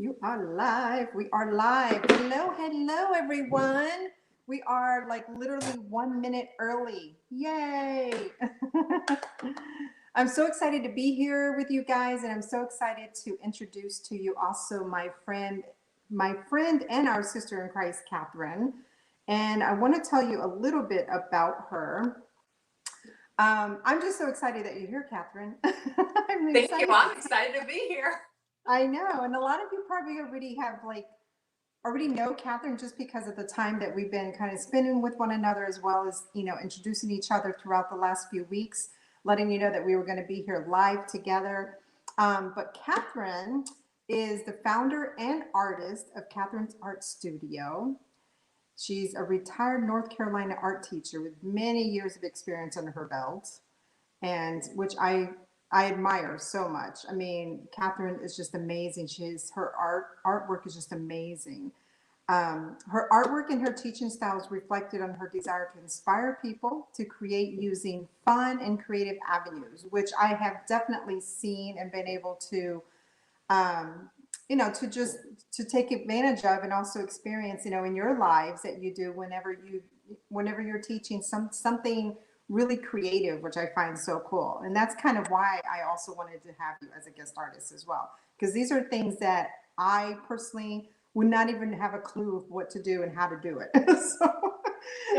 You are live. We are live. Hello, hello, everyone. We are like literally 1 minute early. Yay. I'm so excited to be here with you guys, and I'm so excited to introduce to you also my friend and our sister in Christ, Catherine. And I want to tell you a little bit about her. I'm just so excited that you're here, Catherine. I'm Thank you. excited. I'm excited to be here. I know, and a lot of you probably already know Catherine just because of the time that we've been kind of spending with one another, as well as introducing each other throughout the last few weeks, letting you know that we were going to be here live together. But Catherine is the founder and artist of Catherine's Art Studio. She's a retired North Carolina art teacher with many years of experience under her belt, and which I admire so much. I mean, Catherine is just amazing. Her artwork is just amazing. Her artwork and her teaching style is reflected on her desire to inspire people to create using fun and creative avenues, which I have definitely seen and been able to um, to take advantage of and also experience, in your lives that you do whenever you're teaching something really creative, which I find so cool. And that's kind of why I also wanted to have you as a guest artist as well, because these are things that I personally would not even have a clue of what to do and how to do it.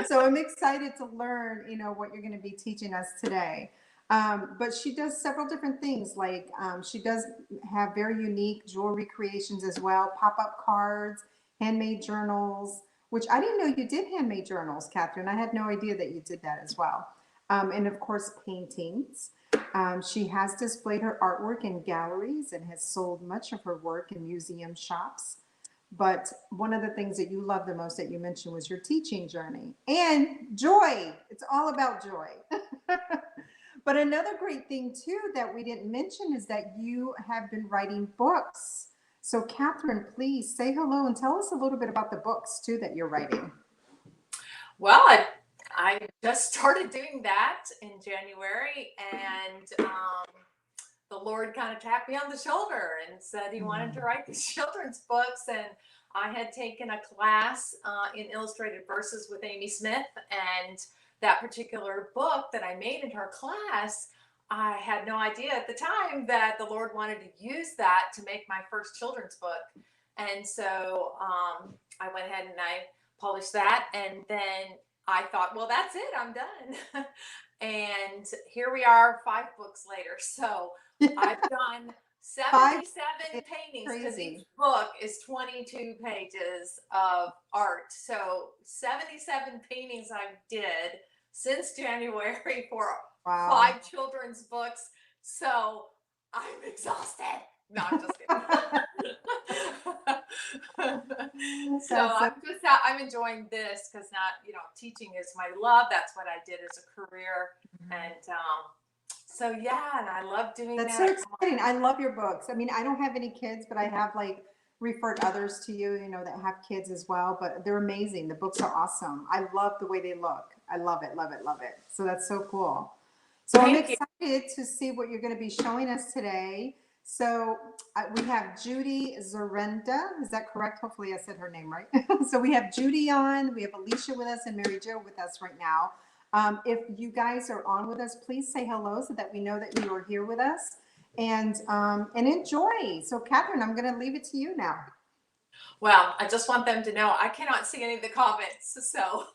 So I'm excited to learn, what you're going to be teaching us today. But she does several different things. Like she does have very unique jewelry creations as well, pop-up cards, handmade journals, which I didn't know you did handmade journals, Catherine. I had no idea that you did that as well. And of course, paintings. She has displayed her artwork in galleries and has sold much of her work in museum shops. But one of the things that you love the most that you mentioned was your teaching journey and joy. It's all about joy. But another great thing too that we didn't mention is that you have been writing books. So Catherine, please say hello and tell us a little bit about the books too that you're writing. Well, I just started doing that in January, and the Lord kind of tapped me on the shoulder and said He wanted to write these children's books. And I had taken a class in illustrated verses with Amy Smith, and that particular book that I made in her class, I had no idea at the time that the Lord wanted to use that to make my first children's book. And so I went ahead and I published that. And then I thought, well, that's it. I'm done. And here we are 5 books later. So I've done Five 77 paintings because each crazy. book is 22 pages of art. So 77 paintings I did since January for Wow. 5 children's books. So I'm exhausted. No, I'm just kidding. So I'm enjoying this because not, teaching is my love. That's what I did as a career. And so yeah, and I love doing That's so that. exciting. I love your books. I mean, I don't have any kids, but I have like referred others to you, that have kids as well, but they're amazing. The books are awesome. I love the way they look. I love it, love it, love it. So that's so cool. So I'm Thank you. excited to see what you're going to be showing us today. So we have Judy Zarenda. Is that correct? Hopefully I said her name right. So we have Judy on, we have Alicia with us, and Mary Jo with us right now. If you guys are on with us, please say hello so that we know that you are here with us, and enjoy. So Catherine, I'm going to leave it to you now. Well, I just want them to know I cannot see any of the comments. So,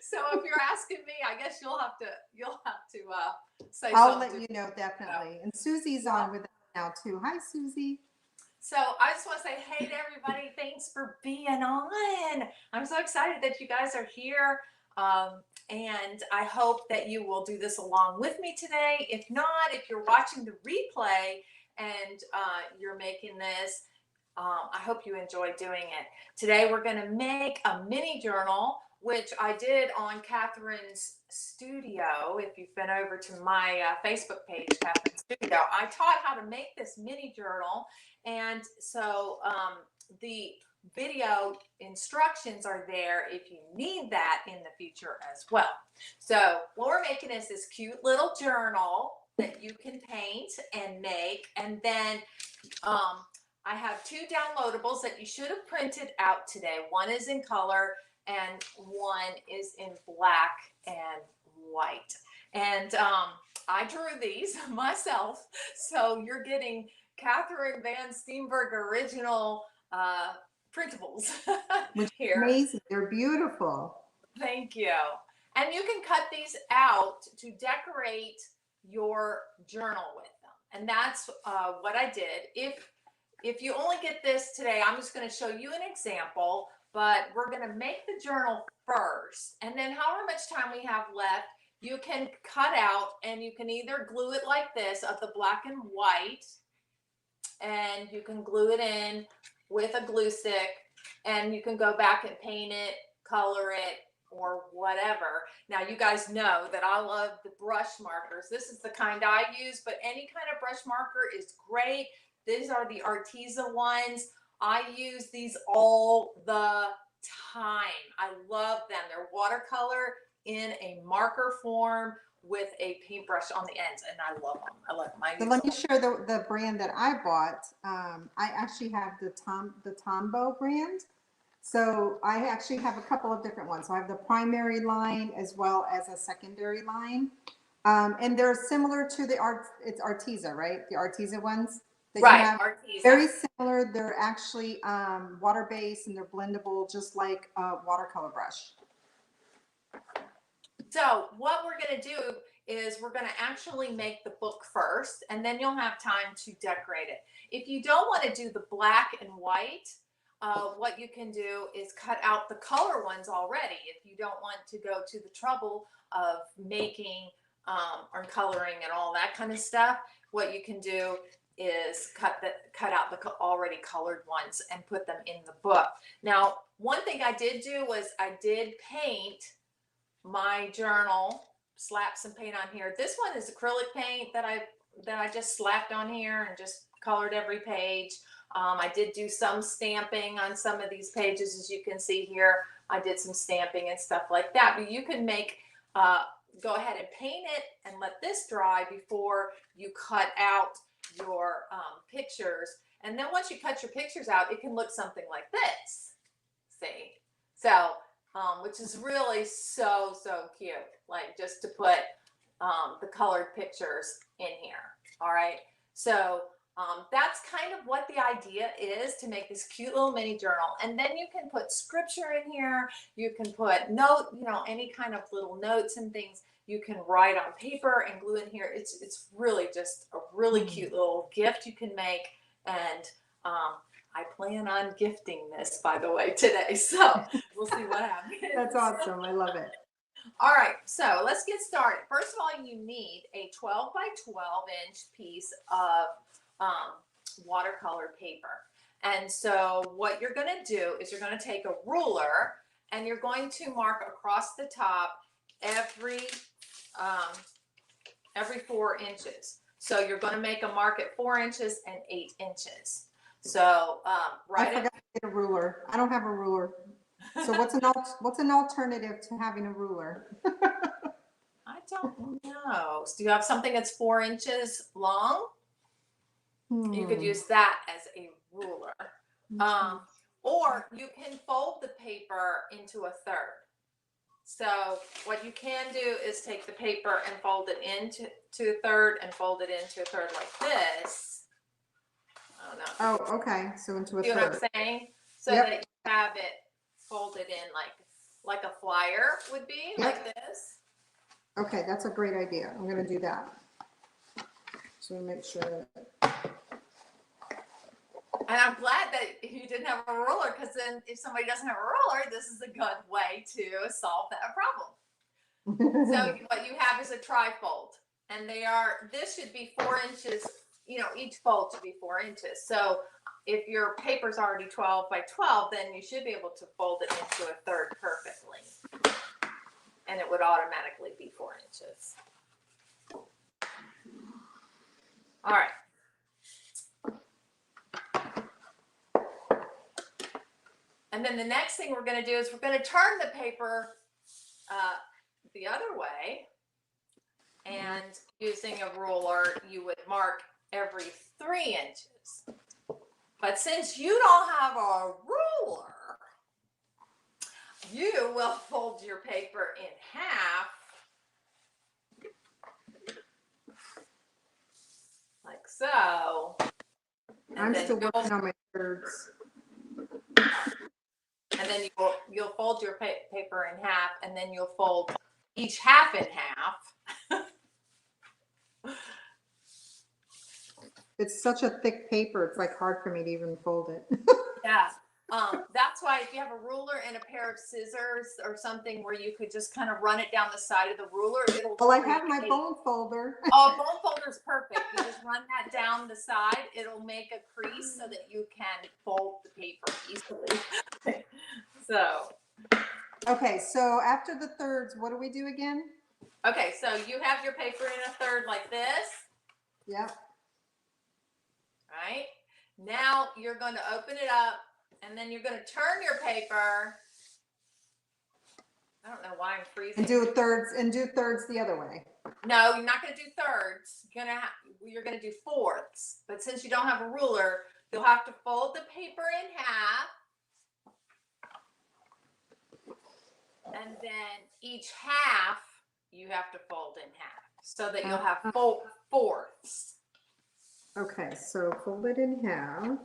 so if you're asking me, I guess you'll have to say I'll let something. you know definitely. And Susie's Well, on with us now too. Hi, Susie. so I just want to say, hey to everybody, thanks for being on. I'm so excited that you guys are here. And I hope that you will do this along with me today. If not, if you're watching the replay and you're making this, I hope you enjoy doing it. Today, we're going to make a mini journal, which I did on Catherine's Studio. If you've been over to my Facebook page, Catherine's Studio, I taught how to make this mini journal. And so the video instructions are there if you need that in the future as well. So what we're making is this cute little journal that you can paint and make. And then I have two downloadables that you should have printed out today. One is in color and one is in black and white. And I drew these myself. So you're getting Catherine Van Steenburgh original printables Which is here. amazing. They're beautiful. Thank you. And you can cut these out to decorate your journal with them. And that's what I did. If you only get this today, I'm just going to show you an example, but we're going to make the journal first. And then however much time we have left, you can cut out and you can either glue it like this of the black and white, and you can glue it in with a glue stick, and you can go back and paint it, color it, or whatever. Now you guys know that I love the brush markers. This is the kind I use, but any kind of brush marker is great. These are the Arteza ones. I use these all the time. I love them. They're watercolor in a marker form with a paintbrush on the ends, and I love them. I love them. So let me share the brand that I bought. I actually have the Tombow brand. So I actually have a couple of different ones. So I have the primary line as well as a secondary line. And they're similar to it's Arteza, right? The Arteza ones that right, you have. Arteza. Very similar. They're actually water-based and they're blendable just like a watercolor brush. So what we're going to do is we're going to actually make the book first, and then you'll have time to decorate it. If you don't want to do the black and white, what you can do is cut out the color ones already. If you don't want to go to the trouble of making or coloring and all that kind of stuff, what you can do is cut out the already colored ones and put them in the book. Now, one thing I did do was I did paint my journal, slap some paint on here. This one is acrylic paint that I just slapped on here and just colored every page. I did do some stamping on some of these pages, as you can see here. I did some stamping and stuff like that. But you can go ahead and paint it and let this dry before you cut out your pictures. And then once you cut your pictures out, it can look something like this. See? So, which is really so cute. Like just to put the colored pictures in here. All right. So that's kind of what the idea is, to make this cute little mini journal. And then you can put scripture in here. You can put any kind of little notes and things you can write on paper and glue in here. It's really just a really cute little gift you can make. And I plan on gifting this, by the way, today. So we'll see what happens. That's awesome. I love it. All right, so let's get started. First of all, you need a 12 by 12 inch piece of watercolor paper. And so what you're going to do is you're going to take a ruler and you're going to mark across the top every 4 inches. So you're going to make a mark at 4 inches and 8 inches. So I forgot to get a ruler. I don't have a ruler. So what's an alternative to having a ruler? I don't know. So do you have something that's 4 inches long? You could use that as a ruler. Or you can fold the paper into a third. So what you can do is take the paper and fold it into a third and fold it into a third like this. I don't know. Oh, okay. So into a See third. what I'm saying? So Yep. that you have it folded in like a flyer would be, like this. Okay, that's a great idea. I'm going to do that. So make sure that. And I'm glad that you didn't have a ruler, because then if somebody doesn't have a ruler, this is a good way to solve that problem. So what you have is a trifold, and this should be 4 inches, each fold should be 4 inches. So if your paper's already 12 by 12, then you should be able to fold it into a third perfectly. And it would automatically be 4 inches. All right. And then the next thing we're going to do is we're going to turn the paper the other way. And using a ruler, you would mark every 3 inches. But since you don't have a ruler, you will fold your paper in half, like so. I'm still working on my thirds. And then you'll fold your paper in half, and then you'll fold each half in half. It's such a thick paper. It's like hard for me to even fold it. Yeah. That's why if you have a ruler and a pair of scissors or something where you could just kind of run it down the side of the ruler, it'll. Well, I have my bone folder. Oh, bone folder's perfect. You just run that down the side. It'll make a crease so that you can fold the paper easily. So. Okay, so after the thirds, what do we do again? Okay, so you have your paper in a third like this. Yep. Right? Now you're going to open it up, and then you're going to turn your paper. I don't know why I'm freezing. And do thirds the other way. No, you're not going to do thirds. You're going to do fourths. But since you don't have a ruler, you'll have to fold the paper in half. And then each half you have to fold in half so that you'll have fourths. Okay, so fold it in half.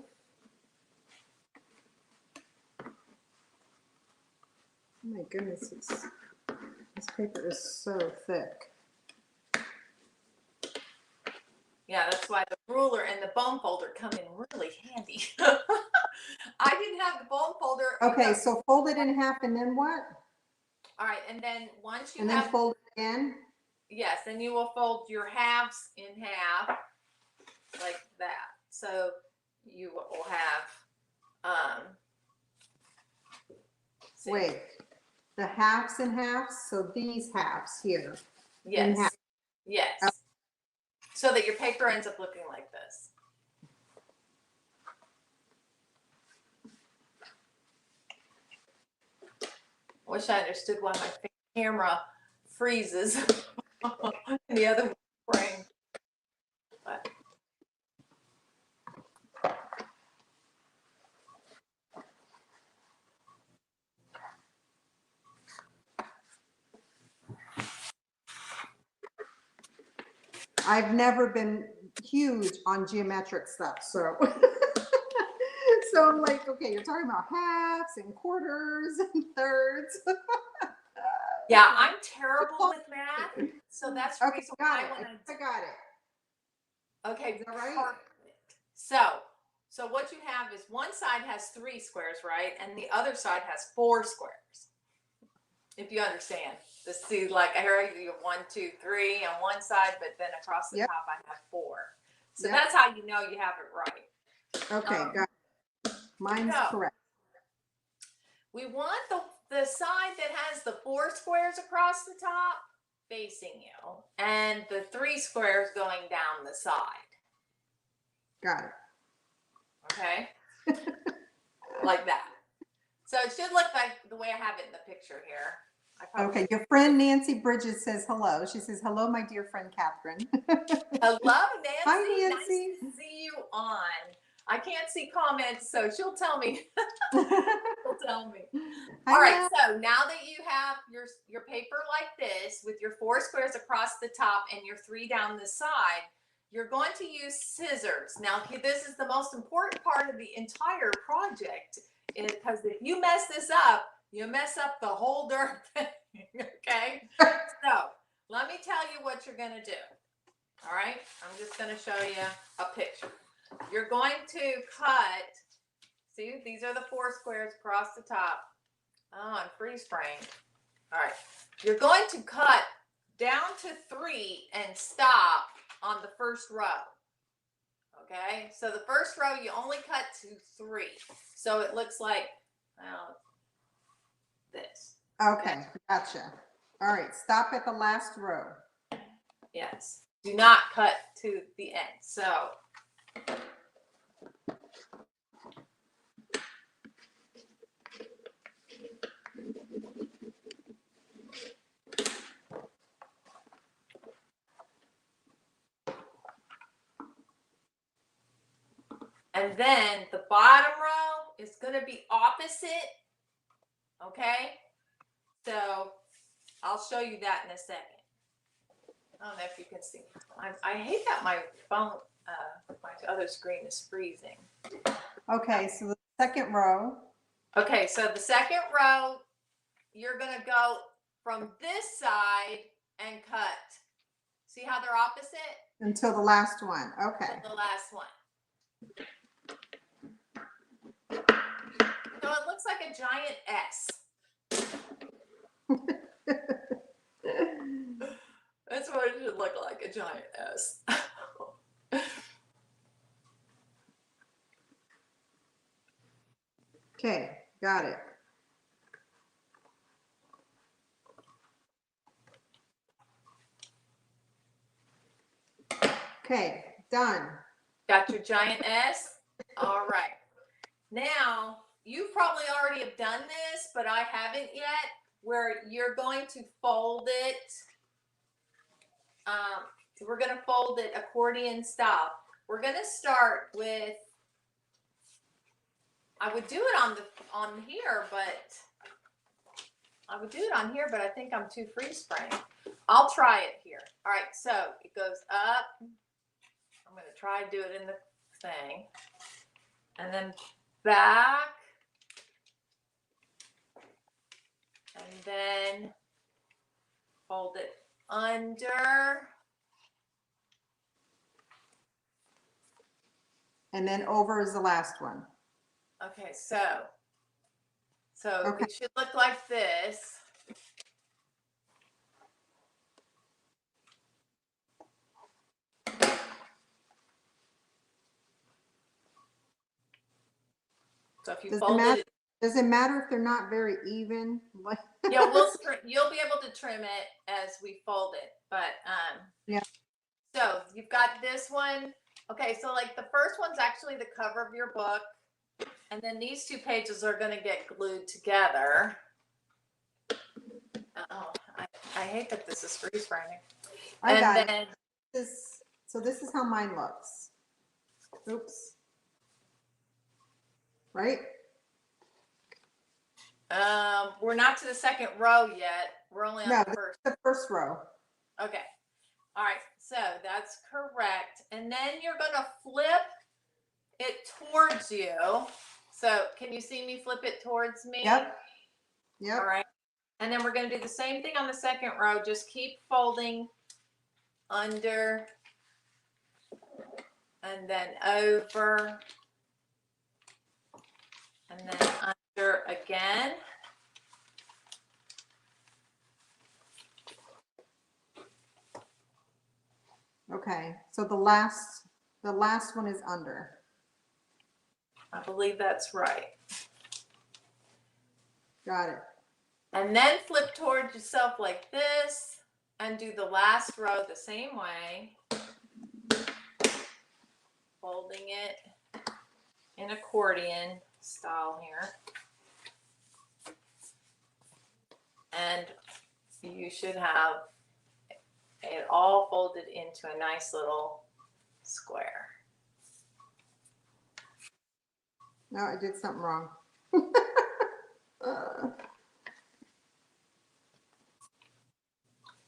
Oh my goodness, this paper is so thick. Yeah, that's why the ruler and the bone folder come in really handy. I didn't have the bone folder. Okay, so fold it in half and then what? All right, and then once you and then fold it again? Yes, then you will fold your halves in half like that. So you will have, wait, the halves and halves, so these halves here. Yes, half. yes. Oh. So that your paper ends up looking like this. I wish I understood why my camera freezes in the other frame. But. I've never been huge on geometric stuff, so so I'm like, okay, you're talking about halves and quarters and thirds. Yeah, I'm terrible with math, so that's the reason why I got it. Okay, is that right? Perfect. So what you have is one side has 3 squares, right, and the other side has 4 squares. If you understand, see, like here you have 1, 2, 3 on one side, but then across the top I have 4. So that's how you know you have it right. Okay, got it. Mine's correct. We want the side that has the 4 squares across the top facing you, and the 3 squares going down the side. Got it. Okay, like that. So it should look like the way I have it in the picture here. Okay, your friend Nancy Bridges says hello. She says, hello, my dear friend Catherine. Hello, Nancy. Hi, Nancy. Nice to see you on. I can't see comments, so she'll tell me. She'll tell me. All right, so now that you have your paper like this with your 4 squares across the top and your 3 down the side, you're going to use scissors. Now, this is the most important part of the entire project, because if you mess this up, you mess up the whole darn thing. Okay? So let me tell you what you're going to do. All right? I'm just going to show you a picture. You're going to cut, see, these are the 4 squares across the top. Oh, I'm freeze frame. All right. You're going to cut down to 3 and stop on the first row. Okay? So the first row, you only cut to 3. So it looks like, well, this. Okay, gotcha. All right, stop at the last row. Yes. Do not cut to the end. So And then the bottom row is going to be opposite. Okay. So I'll show you that in a second. I don't know if you can see. I hate that my phone, my other screen is freezing. Okay, so the second row. Okay, so the second row, you're going to go from this side and cut. See how they're opposite? Until the last one. Okay. Until the last one. So it looks like a giant S. That's what it should look like, a giant S. Okay, got it. Okay, done. Got your giant S? All right. Now, you probably already have done this, but I haven't yet, where you're going to fold it. We're going to fold it accordion style. We're going to start with, I would do it on here, but I think I'm too freeze frame. I'll try it here. All right, so it goes up. I'm going to try to do it in the thing. And then back. And then fold it under. And then over is the last one. Okay, so Okay. it should look like this. So if you fold it, does it matter if they're not very even? yeah, you'll be able to trim it as we fold it. But yeah. So you've got this one. Okay, so like the first one's actually the cover of your book, and then these two pages are going to get glued together. Oh, I hate that this is freeze framing. I got it. So this is how mine looks. Oops. Right? We're not to the second row yet. We're only on the first row. Okay. All right. So that's correct. And then you're going to flip it towards you. So can you see me flip it towards me? Yep. Yep. All right. And then we're going to do the same thing on the second row. Just keep folding under and then over and then under again. Okay, so the last one is under. I believe that's right. Got it. And then flip towards yourself like this and do the last row the same way. Folding it in accordion style here. And you should have it all folded into a nice little square. No, I did something wrong.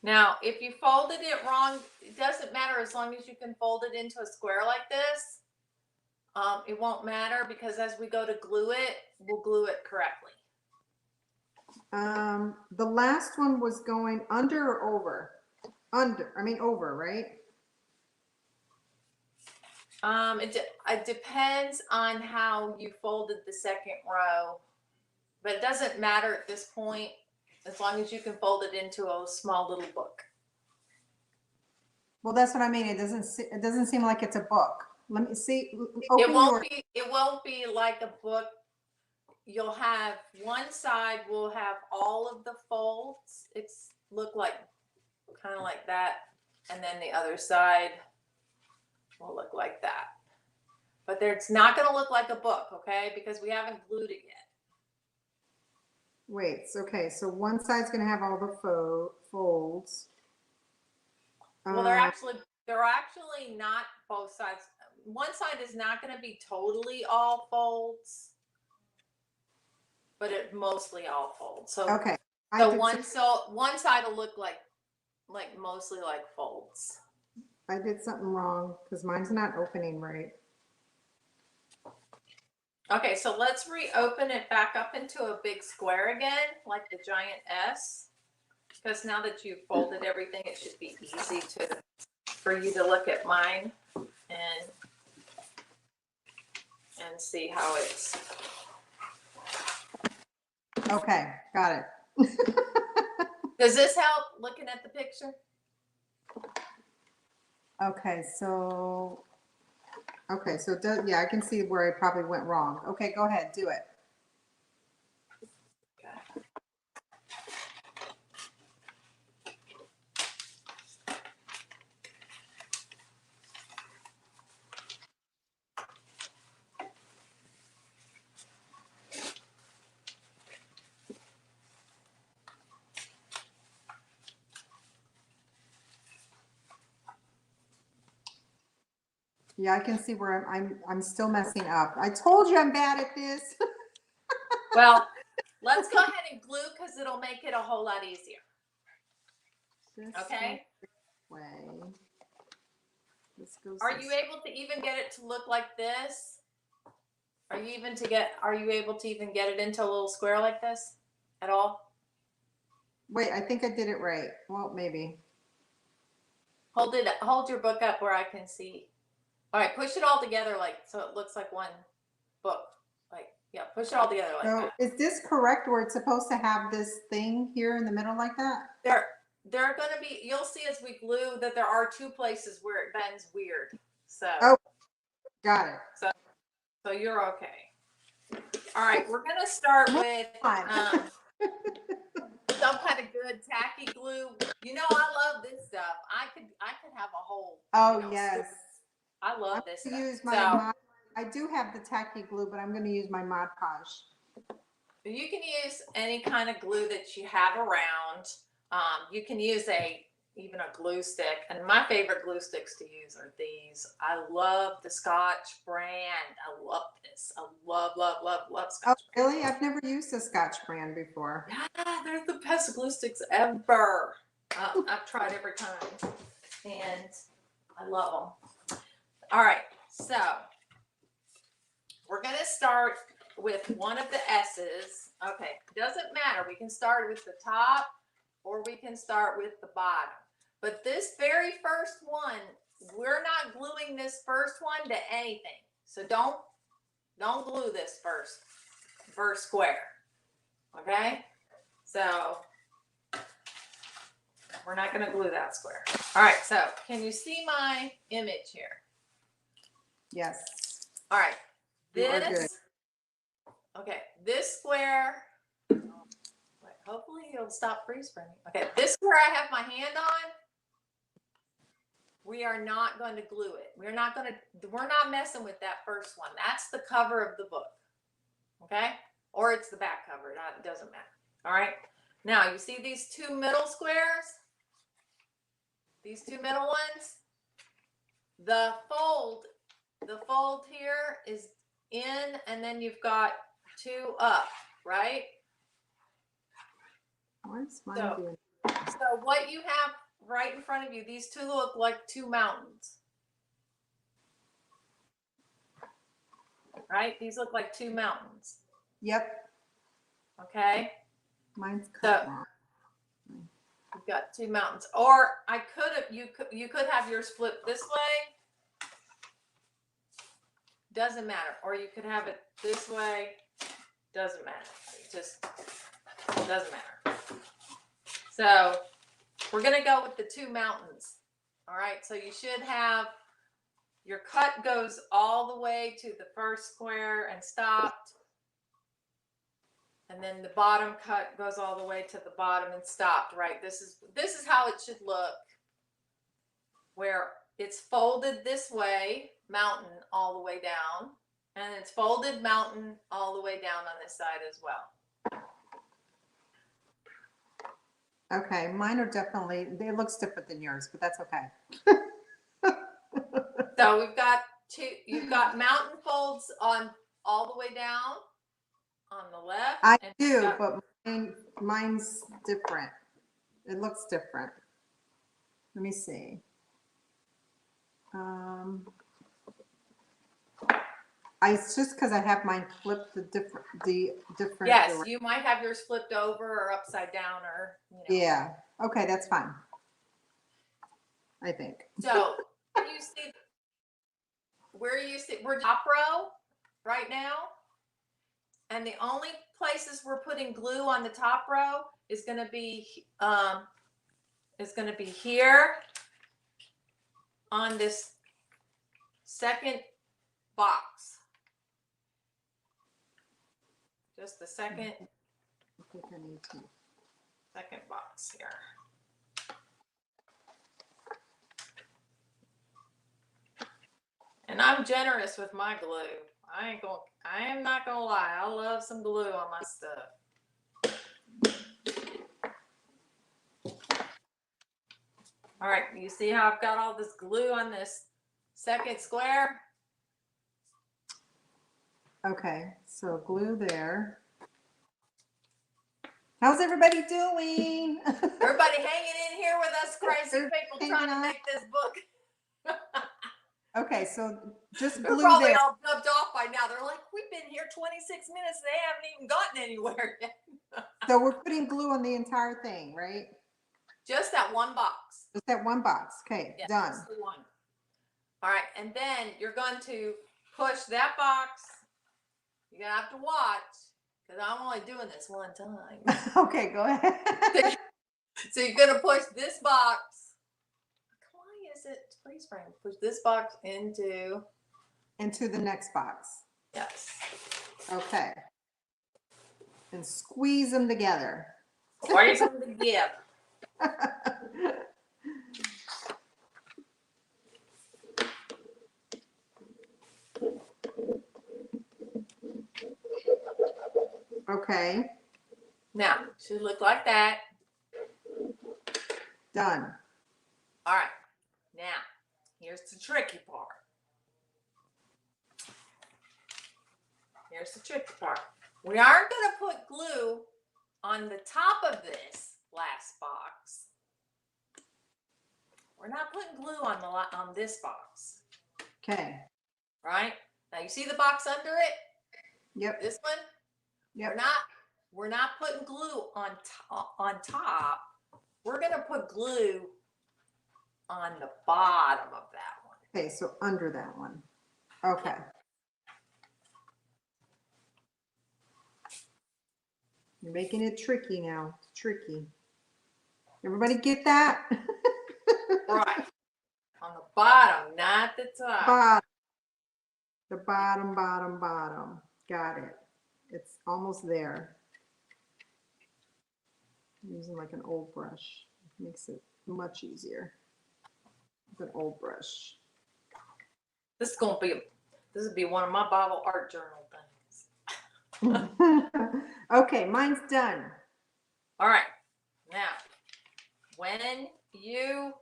Now, if you folded it wrong, it doesn't matter as long as you can fold it into a square like this. It won't matter because as we go to glue it, we'll glue it correctly. The last one was going under or over? Over, right? It depends on how you folded the second row, but it doesn't matter at this point as long as you can fold it into a small little book. Well, that's what I mean. It doesn't seem like it's a book. Let me see. It won't be like a book. You'll have one side will have all of the folds. It's look like kind of like that, and then the other side will look like that. But it's not going to look like a book, okay? Because we haven't glued it yet. Wait, okay, so one side's going to have all the folds. Well, they're actually not both sides. one side is not going to be totally all folds, but it mostly all folds. So Okay. so one side will look like mostly like folds. I did something wrong because mine's not opening right. Okay, so let's reopen it back up into a big square again, like the giant S. Because now that you've folded everything, it should be easy for you to look at mine and see how it's. Okay, got it. Does this help looking at the picture? Okay, so yeah, I can see where I probably went wrong. Okay, go ahead, do it. Okay. Yeah, I can see where I'm still messing up. I told you I'm bad at this. Well, let's go ahead and glue because it'll make it a whole lot easier. Okay. Way. This goes. Are you able to even get it to look like this? Are you able to even get it into a little square like this at all? Wait, I think I did it right. Well, maybe. Hold your book up where I can see. All right, push it all together so it looks like one book. Yeah, push it all together like So that. is this correct where it's supposed to have this thing here in the middle like that? There are going to be, you'll see as we glue that there are two places where it bends weird. So. Oh, got it. So you're okay. All right, we're going to start with some kind of good tacky glue. You know, I love this stuff. I could have a whole. Oh, yes. I love this stuff. Use my I do have the tacky glue, but I'm going to use my Mod Podge. You can use any kind of glue that you have around. You can use even a glue stick. And my favorite glue sticks to use are these. I love the Scotch brand. I love this. I love Scotch brand. Really? I've never used a Scotch brand before. Yeah, they're the best glue sticks ever. I've tried every time. And I love them. All right, so we're going to start with one of the S's. Okay, doesn't matter. We can start with the top or we can start with the bottom. But this very first one, we're not gluing this first one to anything. So don't glue this first square. Okay? So we're not going to glue that square. All right, so can you see my image here? Yes. All right. This square, hopefully it'll stop freeze framing. Okay, this square I have my hand on, we are not going to glue it. We're not messing with that first one. That's the cover of the book. Okay? Or it's the back cover. It doesn't matter. All right? Now, you see these two middle squares? These two middle ones? The fold here is in, and then you've got two up, right? What's mine doing? So what you have right in front of you, these two look like two mountains. Right? These look like two mountains. Yep. Okay? Mine's cut wrong. You've got two mountains. Or you could have yours flipped this way. Doesn't matter. Or you could have it this way. Doesn't matter. It just doesn't matter. So we're going to go with the two mountains. All right. So you should have your cut goes all the way to the first square and stopped. And then the bottom cut goes all the way to the bottom and stopped, right? This is how it should look, where it's folded this way, mountain all the way down, and it's folded mountain all the way down on this side as well. Okay, mine are definitely, it looks different than yours, but that's okay. So we've got you've got mountain folds on all the way down on the left. I and do, got, but mine's different. It looks different. Let me see. It's just because I have mine flipped the different yes, direction. you might have yours flipped over or upside down or, you know. Yeah. Okay, that's fine. I think. So you see we're top row right now. And the only places we're putting glue on the top row is going to be here on this second box. Just the second box here. And I'm generous with my glue. I am not gonna lie. I love some glue on my stuff. All right, you see how I've got all this glue on this second square? Okay, so glue there. How's everybody doing? Everybody hanging in here with us crazy people trying to make this book. Okay, so just They're glue probably there. all dubbed off by now. They're like, we've been here 26 minutes. They haven't even gotten anywhere yet. So we're putting glue on the entire thing, right? Just that one box. Just that one box. Okay, Yeah, done. just the one. All right, and then you're going to push that box. You're going to have to watch because I'm only doing this one time. Okay, go ahead. So you're going to push this box. Why is it freeze frame? Push this box into the next box. yes. Okay. And squeeze them together. Squeeze them together. Okay. Now, should look like that. Done. All right. Now, here's the tricky part. Here's the tricky part. We aren't going to put glue on the top of this last box. We're not putting glue on this box. Okay. Right? Now you see the box under it? Yep. This one? Yep. We're not putting glue on top. We're going to put glue on the bottom of that one. Okay, so under that one. Okay. Yeah. You're making it tricky now. It's tricky. Everybody get that? Right. On the bottom, not the top. Bottom. The bottom, bottom, bottom. Got it. It's almost there. I'm using like an old brush. It makes it much easier. With an old brush. This will be one of my Bible art journal things. Okay, mine's done. All right. Now, when you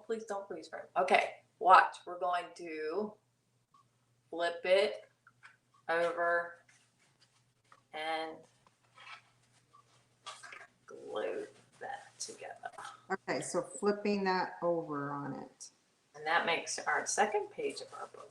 please don't freeze frame. Okay, watch. We're going to flip it over and glue that together. Okay, so flipping that over on it. And that makes our second page of our book.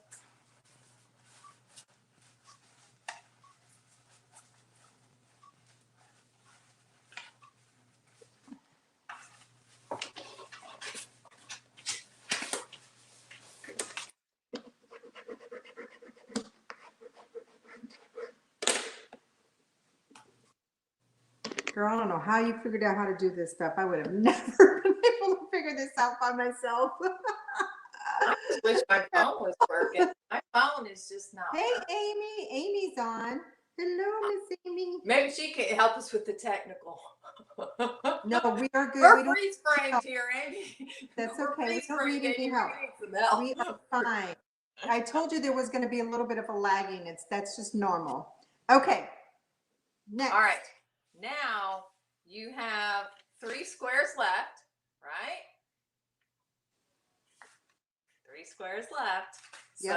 Girl, I don't know how you figured out how to do this stuff. I would have never been able to figure this out by myself. I just wish my phone was working. My phone is just not Hey, working. Amy. Amy's on. Hello, Miss Amy. Maybe she can help us with the technical. No, we are good. We're We don't freeze framed here, Amy. That's We're okay. We freeze don't need framed, any Amy. help. We need some help. We are fine. I told you there was going to be a little bit of a lagging. That's just normal. Okay. Next. All right. Now you have 3 squares left, right? 3 3 squares left. Yep.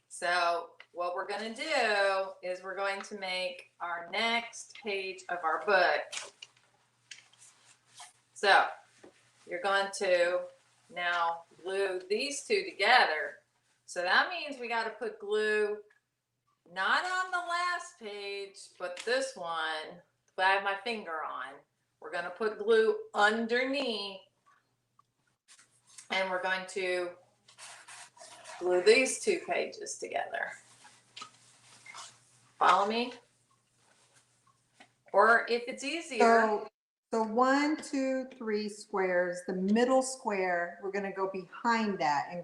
So what we're going to do is we're going to make our next page of our book. So you're going to now glue these two together. So that means we got to put glue not on the last page, but this one that I have my finger on. We're going to put glue underneath, and we're going to glue these 2 pages together. Follow me? Or if it's easier. So 1, 2, 3 squares, the middle square, we're going to go behind that and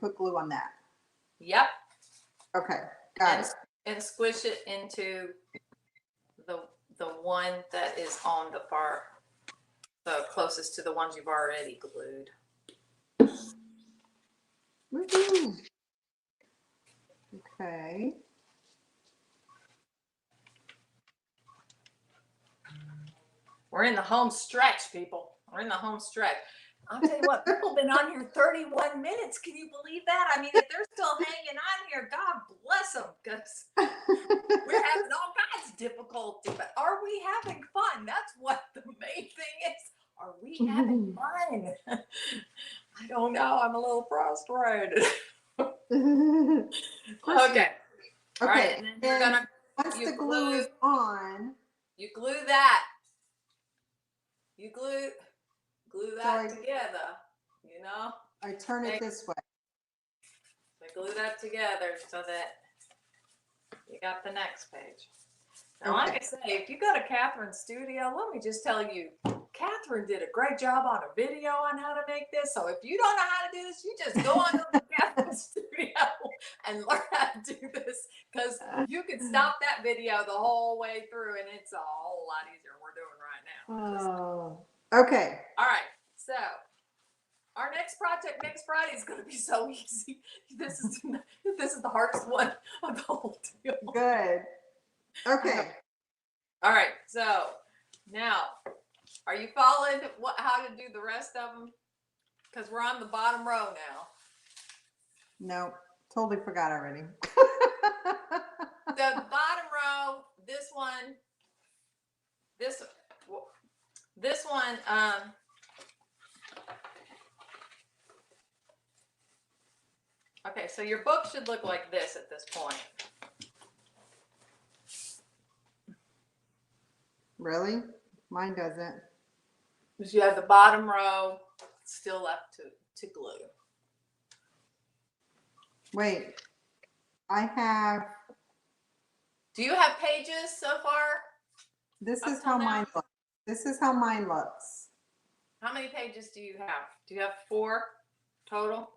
put glue on that. Yep. Okay, got it. And squish it into the one that is on the closest to the ones you've already glued. Woohoo. Okay. We're in the home stretch, people. We're in the home stretch. I'll tell you what, people have been on here 31 minutes. Can you believe that? I mean, if they're still hanging on here, God bless them, because we're having all kinds of difficulty. But are we having fun? That's what the main thing is. Are we having fun? I don't know. I'm a little frustrated. Okay. All right. And then you're gonna, once the glue is on, you glue that. You glue that together, you know? I turn it this way. I glue that together so that you got the next page. Now, Okay. like I say, if you go to Catherine's studio, let me just tell you, Catherine did a great job on a video on how to make this. So if you don't know how to do this, you just go on over to Catherine's studio and learn how to do this, because you can stop that video the whole way through and it's a whole lot easier than we're doing right now. Oh, okay. All right, so our next project next Friday is going to be so easy. This is the hardest one of the whole deal. Good. Okay. All right, so now, are you following how to do the rest of them? Because we're on the bottom row now. No, totally forgot already. The bottom row, this one, okay, so your book should look like this at this point. Really? Mine doesn't. Because you have the bottom row still left to glue. Wait, I have. Do you have pages so far? This is how mine looks. This is how mine looks. How many pages do you have? Do you have 4 total?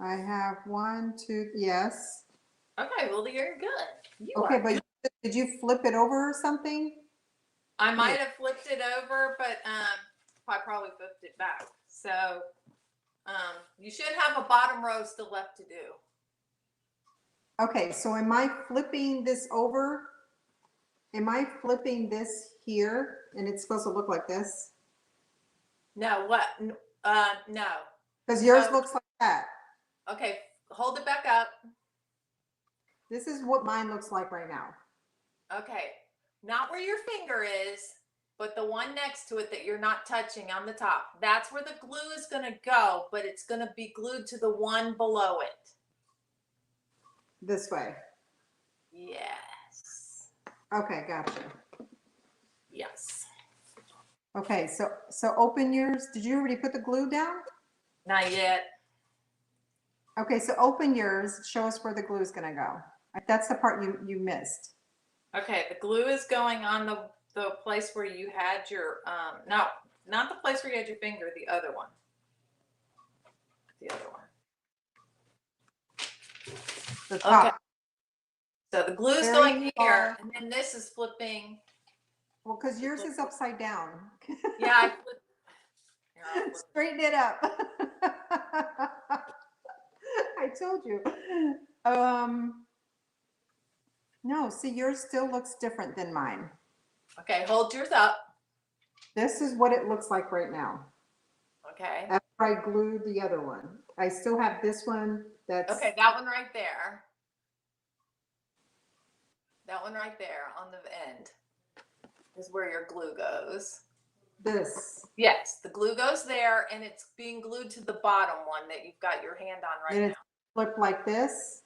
I have 1, 2, yes. Okay, well, you're good. Okay, but did you flip it over or something? I might have flipped it over, but I probably flipped it back. So you should have a bottom row still left to do. Okay, so am I flipping this over? Am I flipping this here and it's supposed to look like this? No, what? No. Because yours looks like that. Okay, hold it back up. This is what mine looks like right now. Okay, not where your finger is, but the one next to it that you're not touching on the top. That's where the glue is going to go, but it's going to be glued to the one below it. This way. Yes. Okay, gotcha. Yes. Okay, so open yours. Did you already put the glue down? Not yet. Okay, so open yours. Show us where the glue is going to go. That's the part you missed. Okay, the glue is going on the place where you had your no, not the place where you had your finger, the other one. The other one. The top. Okay. So the glue is Very going here, far. and then this is flipping. Well, because yours is upside down. Yeah, I flipped. Here, I'll flip. Straighten it up. I told you. No, see, yours still looks different than mine. Okay, hold yours up. This is what it looks like right now. Okay. after I glued the other one. I still have this one that's. Okay, that one right there. That one right there on the end is where your glue goes. This. Yes, the glue goes there, and it's being glued to the bottom one that you've got your hand on right And now. it's flipped like this.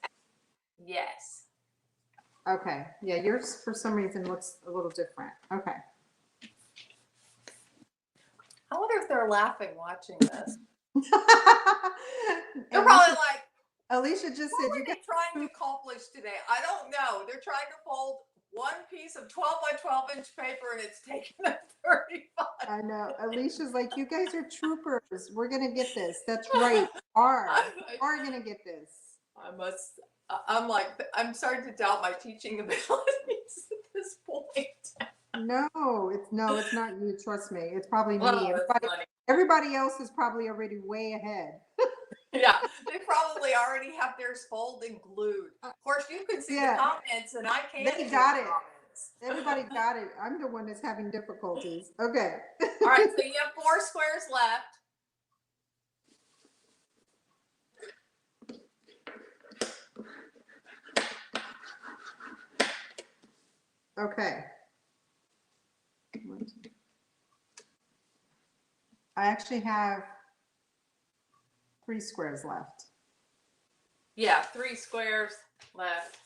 Yes. Okay. Yeah, yours for some reason looks a little different. Okay. I wonder if they're laughing watching this. They're Alicia, probably like, Alicia just what said were you they got. trying to accomplish today? I don't know. They're trying to fold one piece of 12 by 12 inch paper, and it's taking them 35. I know. Alicia's like, you guys are troopers. We're gonna get this. That's right. Are gonna get this. I'm like, I'm starting to doubt my teaching abilities at this point. No, it's not you. Trust me. It's probably Well, me. that's funny. Everybody else is probably already way ahead. Yeah, they probably already have theirs folded and glued. Of course, you can see Yeah. the comments, and I can't. They see got the it. comments. Everybody got it. I'm the one that's having difficulties. Okay. All right, so you have 4 squares left. Okay. I actually have 3 squares left. Yeah, 3 squares left.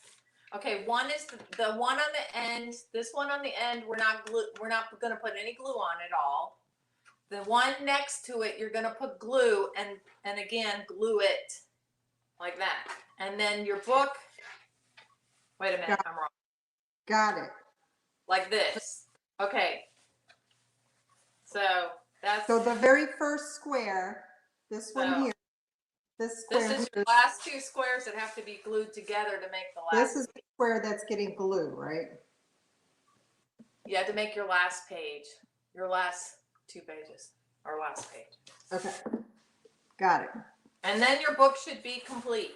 Okay, one is the one on the end. This one on the end, we're not going to put any glue on at all. The one next to it, you're going to put glue and again glue it like that. And then your book. Wait a minute, I'm wrong. Got it. Like this. Okay. So that's. So the very first square, this one here, this square. This is your last 2 squares that have to be glued together to make the last. This is the square that's getting glue, right? You have to make your last page, your last 2 pages, or last page. Okay. Got it. And then your book should be complete.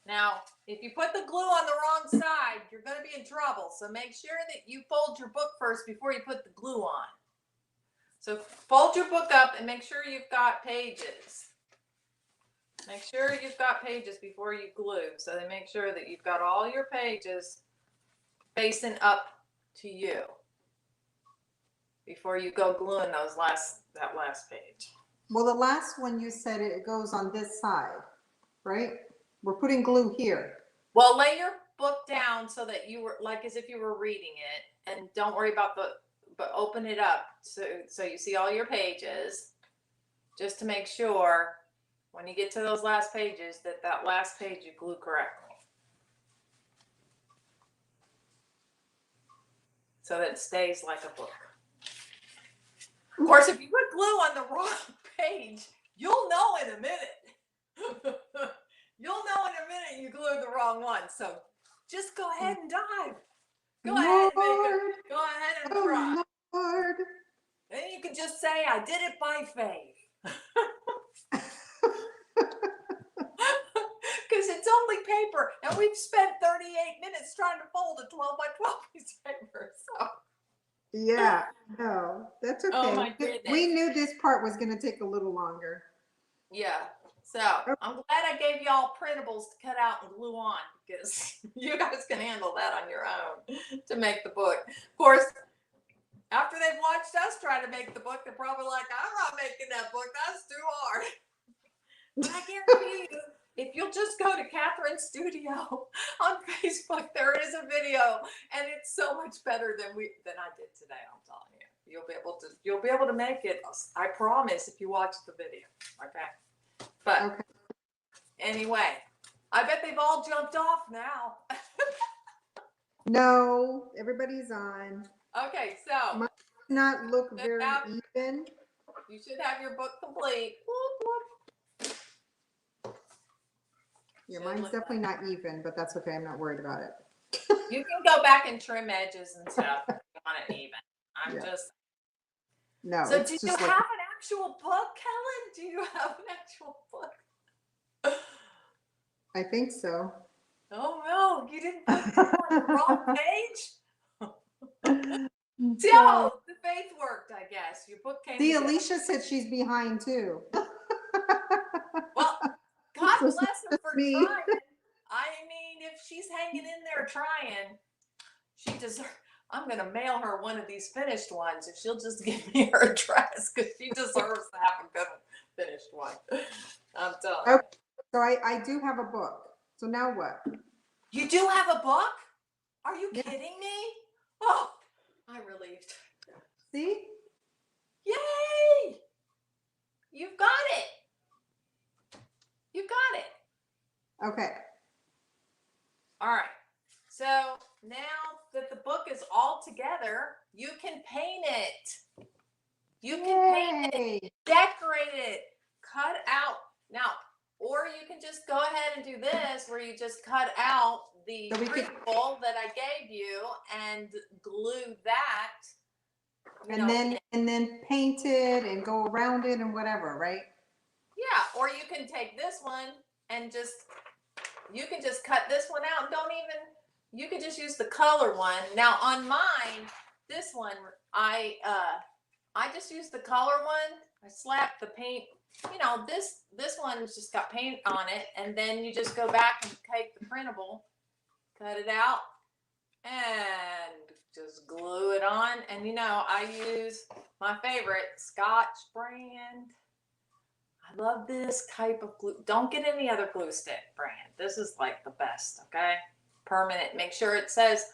Now, if you put the glue on the wrong side, you're going to be in trouble. So make sure that you fold your book first before you put the glue on. So fold your book up and make sure you've got pages. Make sure you've got pages before you glue. So they make sure that you've got all your pages facing up to you before you go gluing that last page. Well, the last one you said it goes on this side, right? We're putting glue here. Well, lay your book down so that you were like as if you were reading it, and don't worry about but open it up so you see all your pages, just to make sure when you get to those last pages that last page you glue correctly, so that it stays like a book. Of course, if you put glue on the wrong page, you'll know in a minute. You'll know in a minute you glued the wrong one. So just go ahead and dive. Go ahead and try. Lord. Then you can just say, I did it by faith. Because it's only paper, and we've spent 38 minutes trying to fold a 12 by 12 piece of paper. So. Yeah, no, that's okay. Oh my goodness. We knew this part was going to take a little longer. Yeah. So I'm glad I gave y'all printables to cut out and glue on, because you guys can handle that on your own to make the book. Of course, after they've watched us try to make the book, they're probably like, I'm not making that book. That's too hard. But I guarantee you, if you'll just go to Catherine's studio on Facebook, there is a video, and it's so much better than I did today. I'm telling you, you'll be able to make it. I promise, if you watch the video. Okay. But okay. Anyway, I bet they've all jumped off now. No, everybody's on. Okay, so might not look very even. You should have your book complete. Whoop, whoop. Yeah, mine's definitely not even, but that's okay. I'm not worried about it. You can go back and trim edges and stuff if you want it even. I'm just. No. So, do you have an actual book, Kellyn? Do you have an actual book? I think so. Oh no, you didn't put it on the wrong page. See how faith worked, I guess. Your book came See, together. Alicia said she's behind too. Well, God So bless her for me. trying. I mean, if she's hanging in there trying, she deserves. I'm gonna mail her one of these finished ones if she'll just give me her address, because she deserves to have a good finished one. I'm telling you. Okay, so I do have a book. So now what? You do have a book? Are you Yeah. kidding me? Oh, I'm relieved. See? Yay! You've got it. You've got it. Okay. All right. So now that the book is all together, you can paint it. You can paint it, decorate it, cut out. Now, or you can just go ahead and do this, where you just cut out the So we could- prequel that I gave you and glue that. And then paint it and go around it and whatever, right? Yeah, or you can take this one and you can just cut this one out and you can just use the color one. Now on mine, this one, I just used the color one. I slapped the paint, this one's just got paint on it, and then you just go back and take the printable, cut it out, and just glue it on. And I use my favorite Scotch brand. I love this type of glue. Don't get any other glue stick brand. This is like the best, okay? Permanent. Make sure it says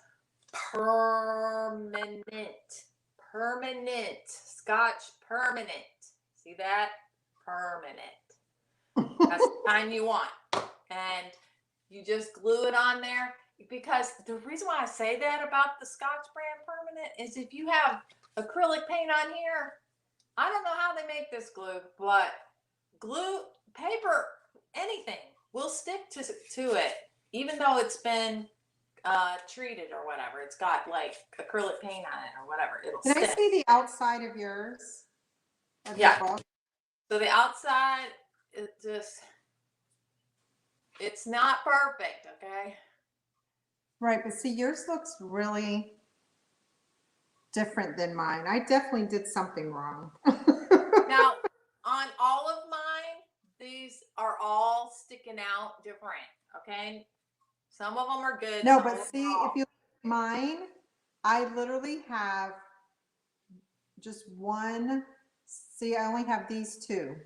permanent. Permanent. Scotch permanent. See that? Permanent. That's the kind you want. And you just glue it on there. Because the reason why I say that about the Scotch brand permanent is if you have acrylic paint on here, I don't know how they make this glue, but glue, paper, anything will stick to it, even though it's been treated or whatever. It's got like acrylic paint on it or whatever. It'll Can stick. I see the outside of yours? Of Yeah. your book? So the outside, it's not perfect, okay? Right, but see, yours looks really different than mine. I definitely did something wrong. Now, on all of mine, these are all sticking out different, okay? Some of them are good. No, some but of them see, are if you look at mine, I literally have just one. See, I only have these two.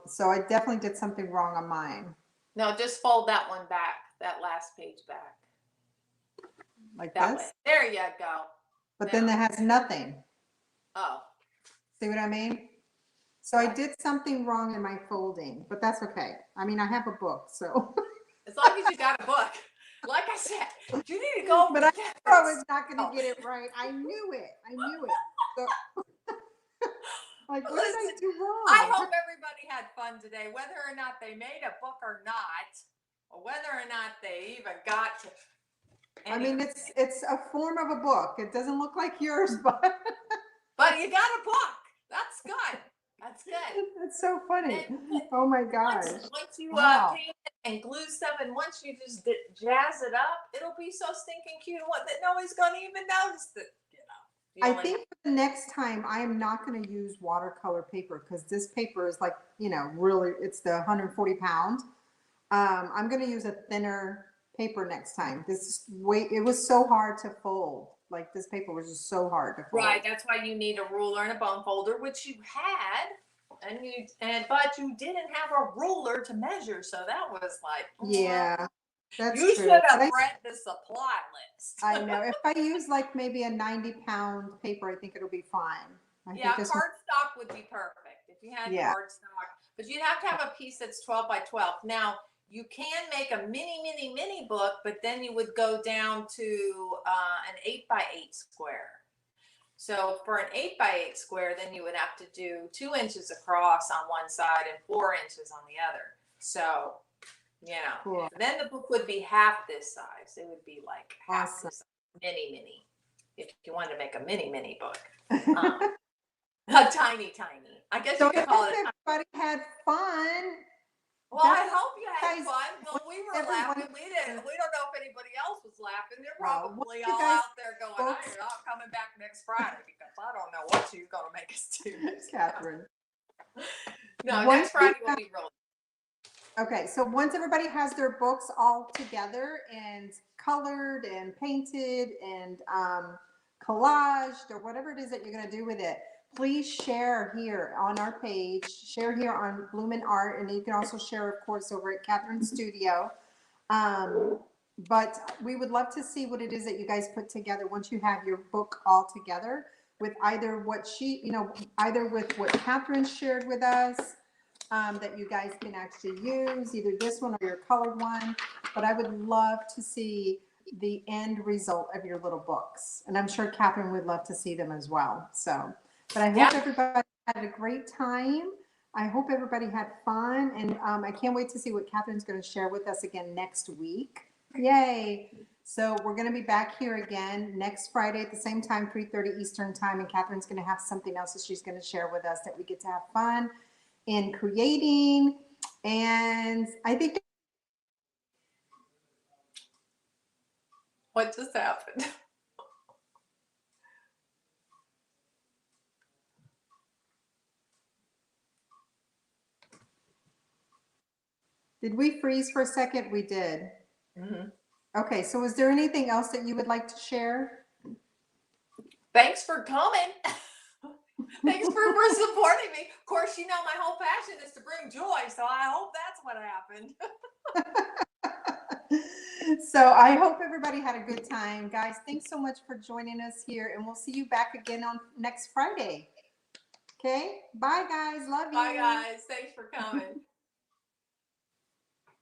So I definitely did something wrong on mine. No, just fold that one back, that last page back. Like That this? way. There you go. But then that has nothing. Oh. See what I mean? So I did something wrong in my folding, but that's okay. I mean, I have a book, so. As long as you got a book. Like I said, you need to go. But I knew I was not going to get it right. I knew it. So, like, what did I do wrong? I hope everybody had fun today, whether or not they made a book or not, or whether or not they even got to. Anyway. I mean, it's a form of a book. It doesn't look like yours, but. But you got a book. That's good. That's good. That's so funny. Oh my gosh. Once you Wow. paint it and glue stuff, and once you just jazz it up, it'll be so stinking cute that nobody's going to even notice that, I think the next time I am not going to use watercolor paper, because this paper is like, really, it's the 140 pound. I'm going to use a thinner paper next time. It was so hard to fold. Like, this paper was just so hard to fold. Right, that's why you need a ruler and a bone folder, which you had, but you didn't have a ruler to measure, so that was like, yeah, that's you true. should have read the supply list. I know. If I use like maybe a 90 pound paper, I think it'll be fine. Yeah, cardstock would be perfect if you had cardstock, but you'd have to have a piece that's 12 by 12. Now, you can make a mini book, but then you would go down to an 8 by 8 square. So for an 8 by 8 square, then you would have to do 2 inches across on one side and 4 inches on the other. So, cool. Then the book would be half this size. It would be like half this size, mini. If you wanted to make a mini book. A tiny. I guess you could call it. Everybody had fun. Well, I hope you had fun. Well, we were were everyone. laughing. We didn't. We don't know if anybody else was laughing. They're Well, probably you all guys out there going, "I books- am not coming back next Friday because I don't know what she's going to make us do." Catherine. No, Once next Friday we will be really. Okay, so once everybody has their books all together and colored and painted and collaged or whatever it is that you're going to do with it, please share here on our page, share here on Bloomin' Art, and you can also share, of course, over at Catherine's Studio. But we would love to see what it is that you guys put together once you have your book all together with either what either with what Catherine shared with us, that you guys can actually use, either this one or your colored one. But I would love to see the end result of your little books. And I'm sure Catherine would love to see them as well. So, but I hope everybody had a great time. I hope everybody had fun. And I can't wait to see what Catherine's going to share with us again next week. Yay. So we're going to be back here again next Friday at the same time, 3:30 Eastern time. And Catherine's going to have something else that she's going to share with us that we get to have fun in creating. And I think. What just happened? Did we freeze for a second? We did. Mm-hmm. Okay, so is there anything else that you would like to share? Thanks for coming. Thanks for supporting me. Of course, you know my whole passion is to bring joy, so I hope that's what happened. So I hope everybody had a good time. Guys, thanks so much for joining us here, and we'll see you back again on next Friday. Okay? Bye, guys. Love you. Bye, guys. Thanks for coming.